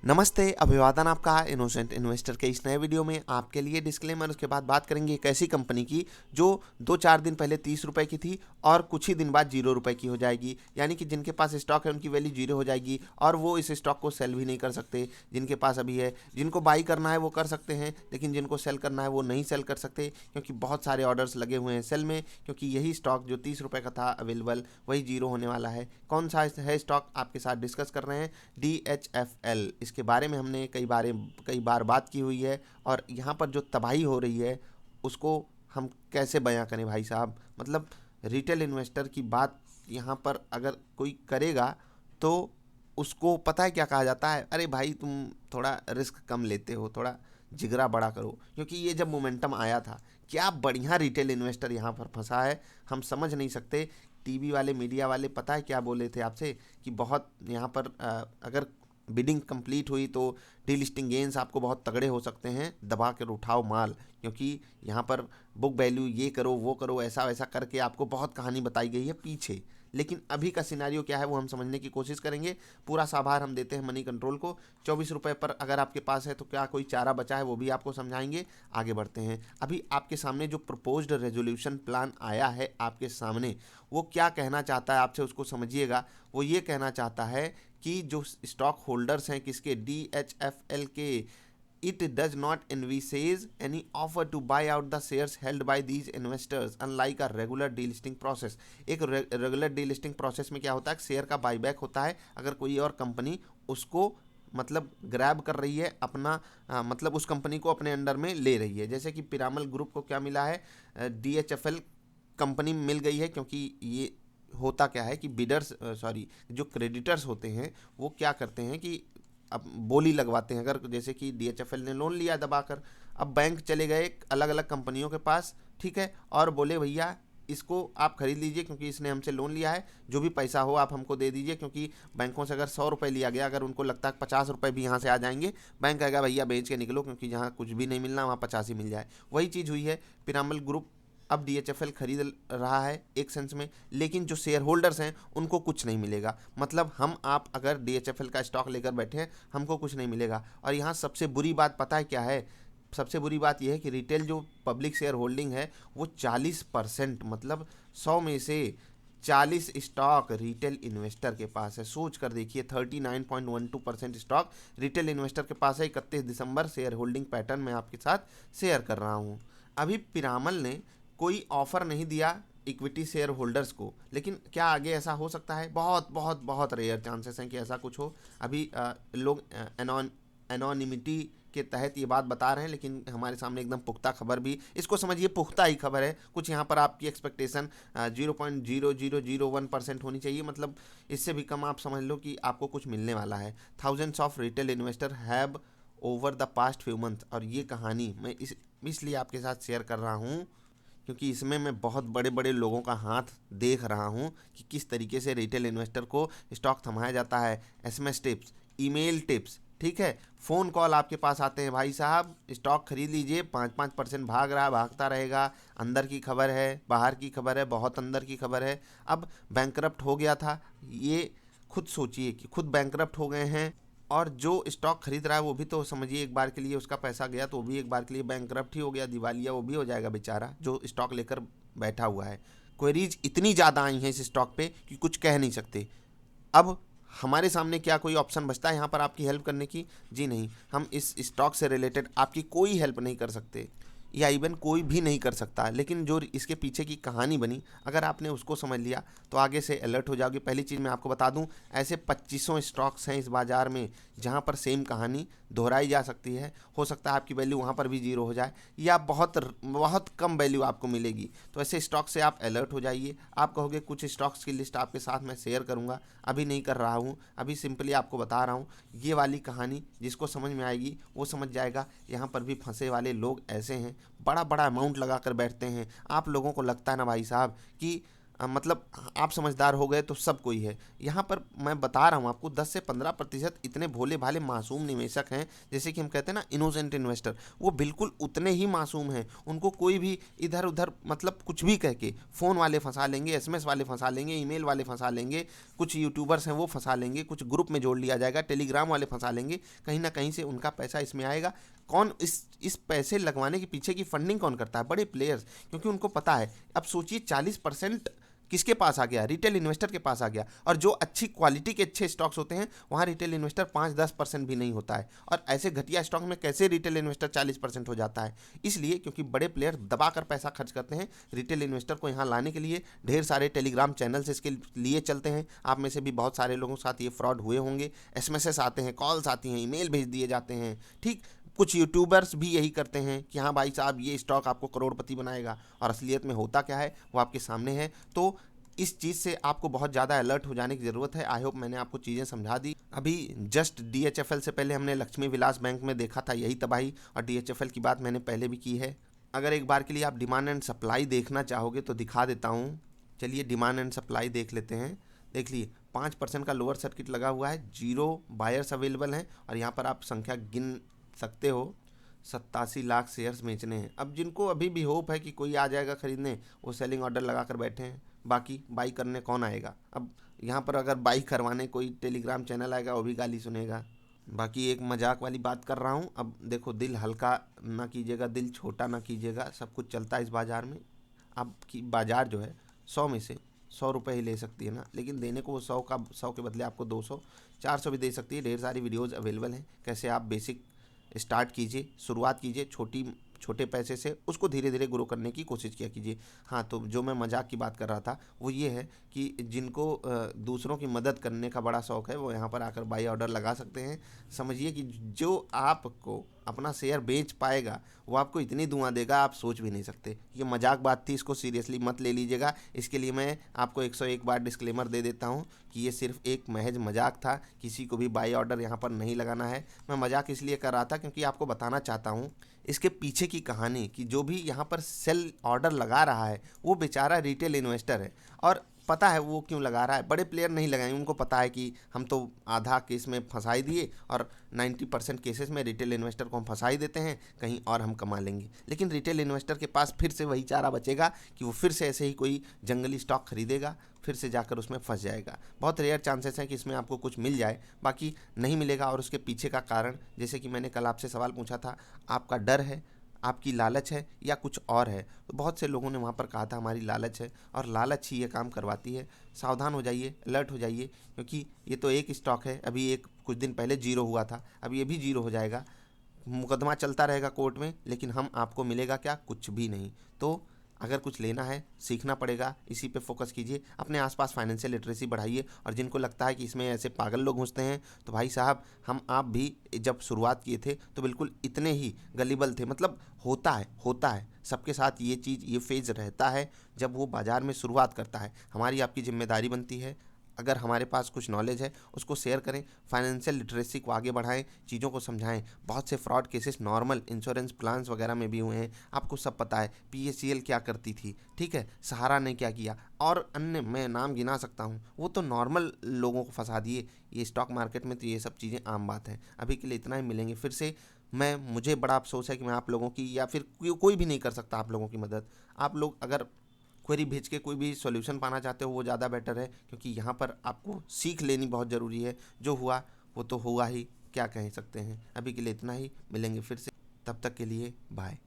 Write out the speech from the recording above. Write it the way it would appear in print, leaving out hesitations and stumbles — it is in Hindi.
नमस्ते, अभिवादन आपका इनोसेंट इन्वेस्टर के इस नए वीडियो में आपके लिए डिस्क्लेमर। उसके बाद बात करेंगे एक ऐसी कंपनी की जो 2-4 दिन पहले 30 रुपये की थी और कुछ ही दिन बाद 0 रुपये की हो जाएगी। यानी कि जिनके पास स्टॉक है उनकी वैल्यू 0 हो जाएगी और वो इस स्टॉक को सेल भी नहीं कर सकते। जिनके पास अभी है, जिनको बाई करना है वो कर सकते हैं, लेकिन जिनको सेल करना है वो नहीं सेल कर सकते क्योंकि बहुत सारे ऑर्डर्स लगे हुए हैं सेल में। क्योंकि यही स्टॉक जो 30 रुपये का था अवेलेबल, वही 0 होने वाला है। कौन सा है स्टॉक आपके साथ डिस्कस कर रहे हैं? DHFL। इसके बारे में हमने कई बार बात की हुई है और यहाँ पर जो तबाही हो रही है उसको हम कैसे बयां करें भाई साहब। मतलब रिटेल इन्वेस्टर की बात यहाँ पर अगर कोई करेगा तो उसको पता है क्या कहा जाता है? अरे भाई तुम थोड़ा रिस्क कम लेते हो, थोड़ा जिगरा बड़ा करो। क्योंकि ये जब मोमेंटम आया था, क्या बढ़िया रिटेल इन्वेस्टर यहाँ पर फंसा है, हम समझ नहीं सकते। टीवी वाले, मीडिया वाले पता है क्या बोले थे आपसे कि बहुत यहाँ पर अगर बिडिंग कंप्लीट हुई तो डीलिस्टिंग गेन्स आपको बहुत तगड़े हो सकते हैं, दबा कर उठाओ माल। क्योंकि यहाँ पर बुक वैल्यू ये करो वो करो, ऐसा वैसा करके आपको बहुत कहानी बताई गई है पीछे। लेकिन अभी का सिनारियो क्या है वो हम समझने की कोशिश करेंगे। पूरा साभार हम देते हैं मनी कंट्रोल को। 24 रुपये पर अगर आपके पास है तो क्या कोई चारा बचा है वो भी आपको समझाएंगे। आगे बढ़ते हैं। अभी आपके सामने जो प्रपोज्ड रेजोल्यूशन प्लान आया है आपके सामने, वो क्या कहना चाहता है आपसे, उसको समझिएगा। वो ये कहना चाहता है कि जो स्टॉक होल्डर्स हैं किसके, DHFL के, it does not envisage any offer to buy out the shares held by these investors unlike a regular delisting process। एक रेगुलर डीलिस्टिंग प्रोसेस में क्या होता है, शेयर का बाईबैक होता है अगर कोई और कंपनी उसको मतलब ग्रैब कर रही है अपना, मतलब उस कंपनी को अपने अंडर में ले रही है। जैसे कि पिरामल ग्रुप को क्या मिला है, DHFL कंपनी मिल गई है। क्योंकि ये होता क्या है कि बिडर्स, सॉरी, जो क्रेडिटर्स होते हैं वो क्या करते हैं कि अब बोली लगवाते हैं। अगर जैसे कि DHFL ने लोन लिया दबाकर, अब बैंक चले गए अलग अलग कंपनियों के पास, ठीक है, और बोले भैया इसको आप खरीद लीजिए क्योंकि इसने हमसे लोन लिया है, जो भी पैसा हो आप हमको दे दीजिए। क्योंकि बैंकों से अगर 100 रुपये लिया गया, अगर उनको लगता है 50 रुपये भी यहाँ से आ जाएंगे, बैंक कहेगा भैया बेच के निकलो, क्योंकि जहाँ कुछ भी नहीं मिलना वहाँ 50 ही मिल जाए। वही चीज़ हुई है। पिरामल ग्रुप अब DHFL खरीद रहा है एक सेंस में, लेकिन जो शेयर होल्डर्स हैं उनको कुछ नहीं मिलेगा। मतलब हम आप अगर DHFL का स्टॉक लेकर बैठे हैं, हमको कुछ नहीं मिलेगा। और यहाँ सबसे बुरी बात पता है क्या है? सबसे बुरी बात यह है कि रिटेल जो पब्लिक शेयर होल्डिंग है वो 40%, मतलब 100 में से 40 स्टॉक रिटेल इन्वेस्टर के पास है। सोच कर देखिए, 39.12% स्टॉक रिटेल इन्वेस्टर के पास है। 31 दिसंबर शेयर होल्डिंग पैटर्न मैं आपके साथ शेयर कर रहा हूँ। अभी पिरामल ने कोई ऑफर नहीं दिया इक्विटी शेयर होल्डर्स को, लेकिन क्या आगे ऐसा हो सकता है? बहुत बहुत बहुत रेयर चांसेस हैं कि ऐसा कुछ हो। अभी लोग एनोनिमिटी के तहत ये बात बता रहे हैं, लेकिन हमारे सामने एकदम पुख्ता खबर भी, इसको समझिए पुख्ता ही खबर है। कुछ यहाँ पर आपकी एक्सपेक्टेशन 0.0001% होनी चाहिए, मतलब इससे भी कम आप समझ लो कि आपको कुछ मिलने वाला है। Thousands of retail investor have over the past few month. और ये कहानी मैं इसलिए आपके साथ शेयर कर रहा हूँ क्योंकि इसमें मैं बहुत बड़े बड़े लोगों का हाथ देख रहा हूँ कि किस तरीके से रिटेल इन्वेस्टर को स्टॉक थमाया जाता है। SMS टिप्स, ईमेल टिप्स, ठीक है, फ़ोन कॉल आपके पास आते हैं, भाई साहब स्टॉक खरीद लीजिए, 5-5% भाग रहा है, भागता रहेगा। अंदर की खबर है, बाहर की खबर है, बहुत अंदर की खबर है। अब बैंकरप्ट हो गया था, ये खुद सोचिए कि खुद बैंकरप्ट हो गए हैं। और जो स्टॉक खरीद रहा है वो भी तो समझिए एक बार के लिए उसका पैसा गया तो वो भी एक बार के लिए बैंकरप्ट ही हो गया, दिवालिया वो भी हो जाएगा बेचारा जो स्टॉक लेकर बैठा हुआ है। क्वेरीज इतनी ज़्यादा आई हैं इस स्टॉक पे कि कुछ कह नहीं सकते। अब हमारे सामने क्या कोई ऑप्शन बचता है यहाँ पर आपकी हेल्प करने की? जी नहीं, हम इस स्टॉक से रिलेटेड आपकी कोई हेल्प नहीं कर सकते, या इवन कोई भी नहीं कर सकता। लेकिन जो इसके पीछे की कहानी बनी, अगर आपने उसको समझ लिया तो आगे से अलर्ट हो जाओगे। पहली चीज़ मैं आपको बता दूं, ऐसे 2500 स्टॉक्स हैं इस बाज़ार में जहां पर सेम कहानी दोहराई जा सकती है। हो सकता है आपकी वैल्यू वहां पर भी 0 हो जाए या बहुत बहुत कम वैल्यू आपको मिलेगी। तो ऐसे स्टॉक से आप अलर्ट हो जाइए। आप कहोगे कुछ स्टॉक्स की लिस्ट आपके साथ मैं शेयर करूँगा, अभी नहीं कर रहा हूँ, अभी सिंपली आपको बता रहा हूँ। ये वाली कहानी जिसको समझ में आएगी वो समझ जाएगा। यहाँ पर भी फंसे वाले लोग ऐसे हैं, बड़ा बड़ा अमाउंट लगा कर बैठते हैं। आप लोगों को लगता है ना भाई साहब कि मतलब आप समझदार हो गए तो सब कोई है। यहाँ पर मैं बता रहा हूँ आपको 10 से 15% इतने भोले भाले मासूम निवेशक हैं, जैसे कि हम कहते हैं ना इनोसेंट इन्वेस्टर, वो बिल्कुल उतने ही मासूम हैं। उनको कोई भी इधर उधर मतलब कुछ भी कह के फ़ोन वाले फंसा लेंगे, एसएमएस वाले फंसा लेंगे, ईमेल वाले फंसा लेंगे, कुछ यूट्यूबर्स हैं वो फंसा लेंगे, कुछ ग्रुप में जोड़ लिया जाएगा, टेलीग्राम वाले फंसा लेंगे, कहीं ना कहीं से उनका पैसा इसमें आएगा। कौन इस पैसे लगवाने के पीछे की फंडिंग कौन करता है? बड़े प्लेयर्स, क्योंकि उनको पता है। अब सोचिए 40% किसके पास आ गया? रिटेल इन्वेस्टर के पास आ गया। और जो अच्छी क्वालिटी के अच्छे स्टॉक्स होते हैं वहाँ रिटेल इन्वेस्टर 5-10% भी नहीं होता है, और ऐसे घटिया स्टॉक में कैसे रिटेल इन्वेस्टर 40% हो जाता है? इसलिए क्योंकि बड़े प्लेयर दबा कर पैसा खर्च करते हैं रिटेल इन्वेस्टर को यहाँ लाने के लिए। ढेर सारे टेलीग्राम चैनल्स इसके लिए चलते हैं। आप में से भी बहुत सारे लोगों के साथ ये फ्रॉड हुए होंगे। एसएमएस आते हैं, कॉल्स आती हैं, ईमेल भेज दिए जाते हैं। ठीक, कुछ यूट्यूबर्स भी यही करते हैं कि हाँ भाई साहब ये स्टॉक आपको करोड़पति बनाएगा, और असलियत में होता क्या है वो आपके सामने है। तो इस चीज़ से आपको बहुत ज़्यादा अलर्ट हो जाने की ज़रूरत है। आई होप मैंने आपको चीज़ें समझा दी। अभी जस्ट डीएचएफएल से पहले हमने लक्ष्मी विलास बैंक में देखा था यही तबाही, और डीएचएफएल की बात मैंने पहले भी की है। अगर एक बार के लिए आप डिमांड एंड सप्लाई देखना चाहोगे तो दिखा देता हूँ। चलिए डिमांड एंड सप्लाई देख लेते हैं। देख लिए 5% का लोअर सर्किट लगा हुआ है, 0 बायर्स अवेलेबल हैं, और यहाँ पर आप संख्या गिन सकते हो। 87 लाख शेयर्स बेचने हैं। अब जिनको अभी भी होप है कि कोई आ जाएगा खरीदने, वो सेलिंग ऑर्डर लगा कर बैठे हैं। बाकी बाई करने कौन आएगा? अब यहाँ पर अगर बाई करवाने कोई टेलीग्राम चैनल आएगा वो भी गाली सुनेगा। बाकी एक मजाक वाली बात कर रहा हूँ। अब देखो, दिल हल्का ना कीजिएगा, दिल छोटा ना कीजिएगा, सब कुछ चलता है इस बाज़ार में। आपकी बाज़ार जो है 100 में से 100 रुपये ही ले सकती है ना, लेकिन देने को वो 100 के बदले आपको 200 400 भी दे सकती है। ढेर सारी वीडियोज़ अवेलेबल हैं कैसे आप बेसिक स्टार्ट कीजिए, शुरुआत कीजिए छोटे पैसे से, उसको धीरे धीरे ग्रो करने की कोशिश किया कीजिए। हाँ, तो जो मैं मजाक की बात कर रहा था वो ये है कि जिनको दूसरों की मदद करने का बड़ा शौक़ है वो यहाँ पर आकर बाई ऑर्डर लगा सकते हैं। समझिए कि जो आपको अपना शेयर बेच पाएगा वो आपको इतनी दुआ देगा आप सोच भी नहीं सकते। ये मजाक बात थी, इसको सीरियसली मत ले लीजिएगा। इसके लिए मैं आपको 101 बार डिस्क्लेमर दे देता हूँ कि ये सिर्फ एक महज मजाक था, किसी को भी बाई ऑर्डर यहाँ पर नहीं लगाना है। मैं मजाक इसलिए कर रहा था क्योंकि आपको बताना चाहता हूँ इसके पीछे की कहानी, कि जो भी यहाँ पर सेल ऑर्डर लगा रहा है वो बेचारा रिटेल इन्वेस्टर है, और पता है वो क्यों लगा रहा है। बड़े प्लेयर नहीं लगाएंगे, उनको पता है कि हम तो आधा केस में फंसा ही दिए, और 90% केसेस में रिटेल इन्वेस्टर को हम फंसा ही देते हैं, कहीं और हम कमा लेंगे। लेकिन रिटेल इन्वेस्टर के पास फिर से वही चारा बचेगा कि वो फिर से ऐसे ही कोई जंगली स्टॉक खरीदेगा, फिर से जाकर उसमें फंस जाएगा। बहुत रेयर चांसेस हैं कि इसमें आपको कुछ मिल जाए, बाकी नहीं मिलेगा। और उसके पीछे का कारण, जैसे कि मैंने कल आपसे सवाल पूछा था, आपका डर है, आपकी लालच है, या कुछ और है? तो बहुत से लोगों ने वहाँ पर कहा था हमारी लालच है, और लालच ही ये काम करवाती है। सावधान हो जाइए, अलर्ट हो जाइए, क्योंकि ये तो एक स्टॉक है। अभी एक कुछ दिन पहले 0 हुआ था, अब ये भी 0 हो जाएगा। मुकदमा चलता रहेगा कोर्ट में, लेकिन हम आपको मिलेगा क्या? कुछ भी नहीं। तो अगर कुछ लेना है, सीखना पड़ेगा, इसी पे फोकस कीजिए। अपने आसपास फाइनेंशियल लिटरेसी बढ़ाइए। और जिनको लगता है कि इसमें ऐसे पागल लोग घुसते हैं, तो भाई साहब आप भी जब शुरुआत किए थे तो बिल्कुल इतने ही गलीबल थे। मतलब होता है सबके साथ ये चीज़, ये फेज़ रहता है जब वो बाज़ार में शुरुआत करता है। हमारी आपकी जिम्मेदारी बनती है, अगर हमारे पास कुछ नॉलेज है उसको शेयर करें, फाइनेंशियल लिटरेसी को आगे बढ़ाएं, चीज़ों को समझाएं। बहुत से fraud cases normal insurance plans वगैरह में भी हुए हैं, आपको सब पता है। पीएचईएल क्या करती थी, ठीक है, सहारा ने क्या किया, और अन्य मैं नाम गिना सकता हूँ। वो तो नॉर्मल लोगों को फंसा दिए। ये स्टॉक मार्केट में तो ये सब चीज़ें आम बात है। अभी के लिए इतना ही, मिलेंगे फिर से। मुझे बड़ा अफसोस है कि मैं आप लोगों की, या फिर कोई भी नहीं कर सकता आप लोगों की मदद। आप लोग अगर क्वेरी भेज के कोई भी सॉल्यूशन पाना चाहते हो वो ज़्यादा बेटर है, क्योंकि यहाँ पर आपको सीख लेनी बहुत ज़रूरी है। जो हुआ वो तो हुआ ही, क्या कह सकते हैं। अभी के लिए इतना ही, मिलेंगे फिर से, तब तक के लिए बाय।